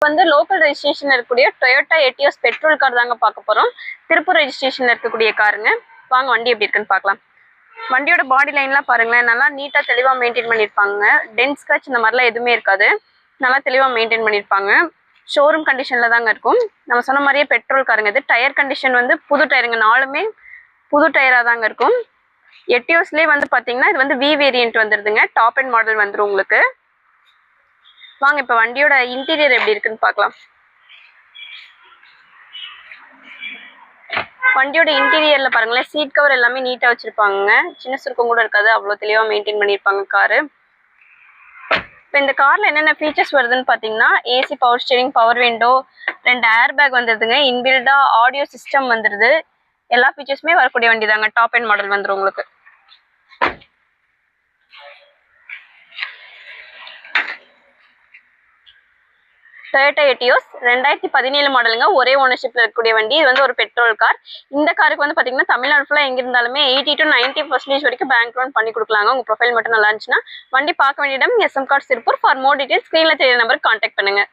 வந்து local registration இருக்கக்கூடிய Toyota Etios petrol car தாங்க பார்க்க போகிறோம். திருப்பூர் ரெஜிஸ்ட்ரேஷனில் இருக்கக்கூடிய காருங்க. வாங்க வண்டி எப்படி இருக்குன்னு பார்க்கலாம். வண்டியோட பாடி லைன்லாம் பாருங்களேன், நல்லா நீட்டாக தெளிவாக மெயின்டைன் பண்ணியிருப்பாங்க. டென்ட் ஸ்க்ராட்ச் இந்த மாதிரிலாம் எதுவுமே இருக்காது, நல்லா தெளிவாக மெயின்டைன் பண்ணியிருப்பாங்க. ஷோரூம் கண்டிஷனில் தாங்க இருக்கும். நம்ம சொன்ன மாதிரியே பெட்ரோல் காருங்க. இது டயர் கண்டிஷன் வந்து புது டயருங்க, நாலுமே புது டயராக தாங்க இருக்கும். எட்டியோஸ்லேயே வந்து பார்த்தீங்கன்னா இது வந்து வி வேரியன்ட் வந்துடுதுங்க, டாப் அண்ட் மாடல் வந்துடும் உங்களுக்கு. வாங்க இப்போ வண்டியோட இன்டீரியர் எப்படி இருக்குன்னு பார்க்கலாம். வண்டியோட இன்டீரியரில் பாருங்களேன், சீட் கவர் எல்லாமே நீட்டாக வச்சுருப்பாங்க, சின்ன சுருக்கம் கூட இருக்காது, அவ்வளோ தெளிவாக மெயின்டைன் பண்ணியிருப்பாங்க காரு. இப்போ இந்த காரில் என்னென்ன ஃபீச்சர்ஸ் வருதுன்னு பார்த்தீங்கன்னா, AC, power steering, power window, 2 air bag வந்துடுதுங்க, இன்பில்டாக ஆடியோ சிஸ்டம் வந்துடுது. எல்லா ஃபீச்சர்ஸுமே வரக்கூடிய வண்டி தாங்க, டாப் அண்ட் மாடல் வந்துடும் உங்களுக்கு. டொயோட்டா எட்டியோஸ் 2017 மாடலுங்க, ஒரே ஓனர்ஷிப்ல இருக்கக்கூடிய வண்டி. இது வந்து ஒரு பெட்ரோல் கார். இந்த காருக்கு வந்து பாத்தீங்கன்னா தமிழ்நாடு ஃபுல்லா எங்க இருந்தாலுமே 80 to 90% வரைக்கும் பேங்க் லோன் பண்ணி கொடுக்கலாங்க. உங்க ப்ரொஃபைல் மட்டும் நல்லா இருந்துச்சுன்னா. வண்டி பார்க்க வேண்டிய இடம் SM cars Tiruppur. For more details ஸ்கிரீன்ல தெரிய நம்பருக்கு கான்டாக்ட் பண்ணுங்க.